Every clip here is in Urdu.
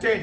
10,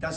10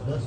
10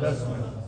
10।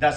10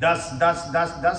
10 10 10 10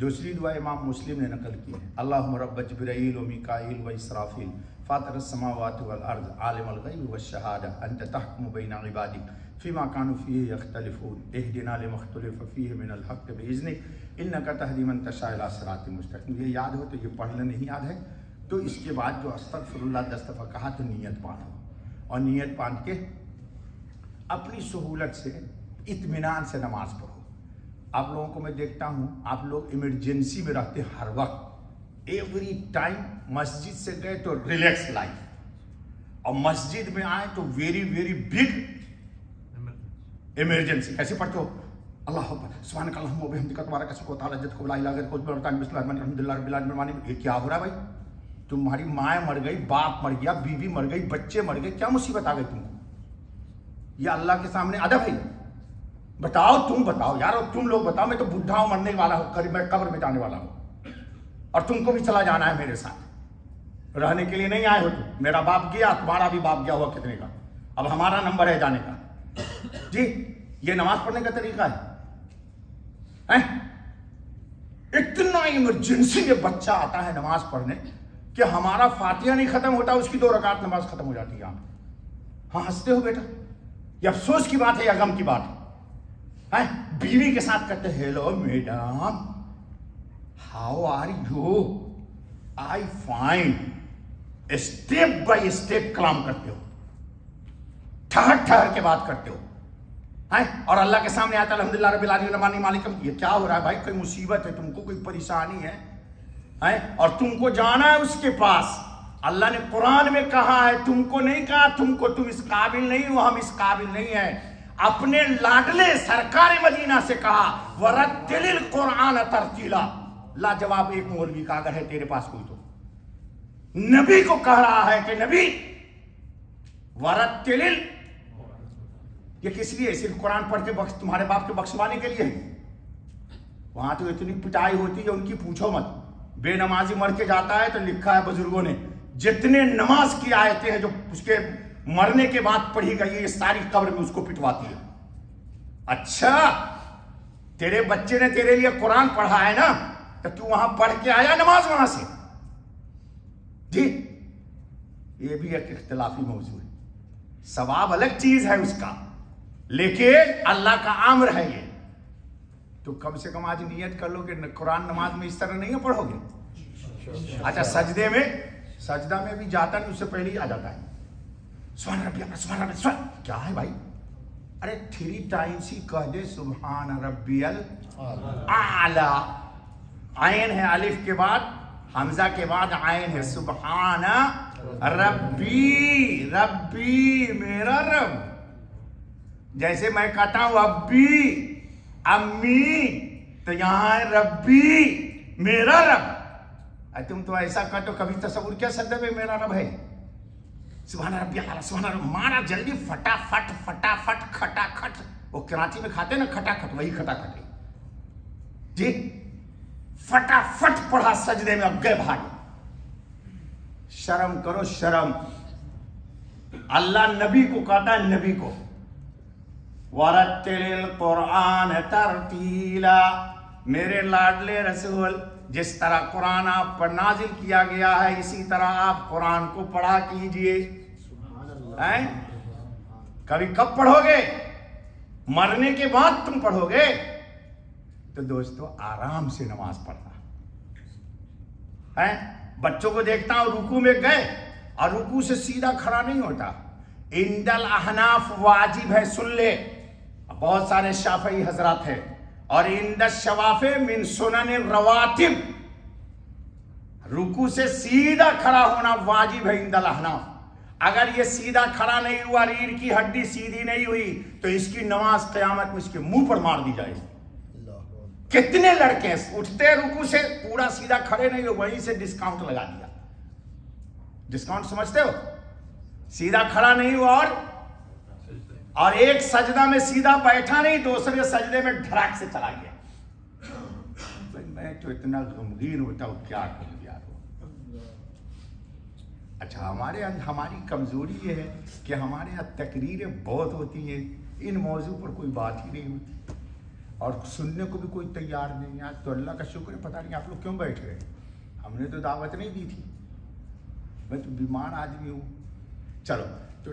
دوسری دعا امام مسلم نے نقل کی ہے، اللہم رب جبرائیل و میکائیل و اسرافیل فاطر السماوات والارض عالم الغیب والشہادہ انت تحکم بین عبادک فیما کانوا فیہ یختلفون اہدنا لما اختلف فیہ من الحق باذنک انک تہدی من تشاء الی صراط مستقیم۔ یہ یاد ہو تو یہ پڑھنا نہیں یاد ہے تو اس کے بعد جو استغفر اللہ 10 دفعہ کہا تو نیت باندھو، اور نیت باندھ کے اپنی سہولت سے اطمینان سے نماز پڑھو۔ آپ لوگوں کو میں دیکھتا ہوں آپ لوگ ایمرجنسی میں رہتے ہر وقت، ایوری ٹائم مسجد سے گئے تو ریلیکس لائف، اور مسجد میں آئے تو ویری ویری بگ ایمرجنسی۔ کیسے پڑھتے ہو؟ اللہ اکبر سبحانک اللہم و بحمدک تبارک اسمک وتعالی جدک ولا الہ الا انت بسم اللہ الحمدللہ رب العالمین۔ یہ کیا ہو رہا ہے بھائی؟ تمہاری ماں مر گئی، باپ مر گیا، بیوی مر گئی، بچے مر گئے، کیا مصیبت آ گئی تم کو؟ یہ اللہ کے سامنے ادب ہے؟ بتاؤ، تم بتاؤ یار، تم لوگ بتاؤ، میں تو بڈھا ہوں، مرنے والا ہوں، میں قبر میں جانے والا ہوں، اور تم کو بھی چلا جانا ہے میرے ساتھ، رہنے کے لیے نہیں آئے ہو تم۔ میرا باپ گیا، تمہارا بھی باپ گیا ہوا کتنے کا، اب ہمارا نمبر ہے جانے کا۔ جی یہ نماز پڑھنے کا طریقہ ہے؟ اتنا ایمرجنسی میں بچہ آتا ہے نماز پڑھنے کہ ہمارا فاتحہ نہیں ختم ہوتا، اس کی 2 رکعت نماز ختم ہو جاتی ہے۔ ہاں ہنستے ہو بیٹا، یہ افسوس کی بات ہے یا غم کی بات ہے؟ بیوی کے ساتھ کہتے hello madam how are you, I fine, step by step کلام کرتے ہو، ٹھہر ٹھہر کے بات کرتے ہو، اور اللہ کے سامنے آتا ہے الحمدللہ رب العالمین الرحمن مالک۔ یہ کیا ہو رہا ہے بھائی؟ کوئی مصیبت ہے تم کو، کوئی پریشانی ہے اور تم کو جانا ہے اس کے پاس۔ اللہ نے قرآن میں کہا ہے، تم کو نہیں کہا تم اس قابل نہیں ہو، ہم اس قابل نہیں ہیں۔ اپنے لاڈلے سرکار مدینہ سے کہا وَرَتِّلِ الْقُرْآنَ تَرْتِيلًا۔ لاجواب ایک مولوی کا اگر ہے تیرے پاس کوئی تو نبی کو کہہ رہا ہے کہ نبی وَرَتِّلِ، یہ کس لیے؟ صرف قرآن پڑھ کے تمہارے باپ کے بخشوانے کے لیے ہے؟ وہاں تو اتنی پٹائی ہوتی ہے ان کی پوچھو مت۔ بے نمازی مر کے جاتا ہے تو لکھا ہے بزرگوں نے جتنے نماز کی آیتیں ہیں جو اس کے مرنے کے بعد پڑھی گئی یہ ساری قبر میں اس کو پٹواتی ہے۔ اچھا تیرے بچے نے تیرے لیے قرآن پڑھا ہے نا، تو وہاں پڑھ کے آیا نماز وہاں سے؟ جی یہ بھی ایک اختلافی موضوع ہے، ثواب الگ چیز ہے اس کا، لیکن اللہ کا امر ہے یہ۔ تو کم سے کم آج نیت کر لو کہ قرآن نماز میں اس طرح نہیں پڑھو گے۔ اچھا سجدہ میں بھی جاتا نہیں، اس سے پہلے ہی آ جاتا ہے سبحان ربی اعلیٰ، سبحان ربی اعلیٰ۔ کیا ہے بھائی؟ ارے 3 ٹائمز ہی کہہ دے سبحان ربی الاعلیٰ۔ عین ہے الف کے بعد، حمزہ کے بعد عین ہے، سبحان ربی، ربی میرا رب۔ جیسے میں کہتا ہوں ابی، امی، تو یہاں ہے ربی میرا رب۔ تم تو ایسا کہتے ہو، کبھی تصور کیا سجدے میں میرا رب ہے؟ سبحان ربی اعلیٰ، سبحان ربی، مارا جلدی فٹافٹ فٹافٹ کھٹا کھٹ، وہ کراچی میں کھاتے نا کھٹا کھٹ، وہی کھٹا کھٹ ہے جی، فٹافٹ پڑھا سجدے میں، اب گئے بھائی۔ شرم کرو شرم، اللہ نبی کو کہتا ہے، نبی کو وَرَتِّلِ الْقُرْآنَ تَرْتِيلًا، میرے لاڈلے رسول جس طرح قرآن آپ پر نازل کیا گیا ہے اسی طرح آپ قرآن کو پڑھا کیجئے۔ کبھی کب پڑھو گے؟ مرنے کے بعد تم پڑھو گے؟ تو دوستو آرام سے نماز پڑھنا ہے۔ بچوں کو دیکھتا ہوں رکوع میں گئے اور رکوع سے سیدھا کھڑا نہیں ہوتا۔ عند الاحناف واجب ہے، سن لے، بہت سارے شافعی حضرات ہیں، اور عند الشوافع من سنن الرواتب، رکوع سے سیدھا کھڑا ہونا واجب ہے عند الاحناف۔ اگر یہ سیدھا کھڑا نہیں ہوا، ریڑھ کی ہڈی سیدھی نہیں ہوئی، تو اس کی نماز قیامت میں اس کے منہ پر مار دی جائے گی۔ کتنے لڑکے اٹھتے رکوع سے پورا سیدھا کھڑے نہیں ہو، وہیں سے ڈسکاؤنٹ لگا دیا۔ ڈسکاؤنٹ سمجھتے ہو؟ سیدھا کھڑا نہیں ہوا اور ایک سجدہ میں سیدھا بیٹھا نہیں، دوسرے سجدے میں دھڑاک سے چلا گیا۔ میں تو اتنا غمگین ہوتا ہوں، کیا کروں یار۔ اچھا ہماری کمزوری یہ ہے کہ ہمارے یہاں تقریریں بہت ہوتی ہیں، ان موضوع پر کوئی بات ہی نہیں ہوتی۔ اور سننے کو بھی کوئی تیار نہیں ہے. تو اللہ کا شکر ہے, پتہ نہیں آپ لوگ کیوں بیٹھ گئے. ہم نے تو دعوت نہیں دی تھی, میں تو بیمار آدمی ہوں. چلو تو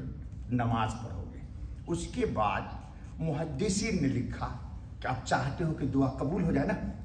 نماز پڑھو گے. اس کے بعد محدثین نے لکھا کہ آپ چاہتے ہو کہ دعا قبول ہو جائے نا,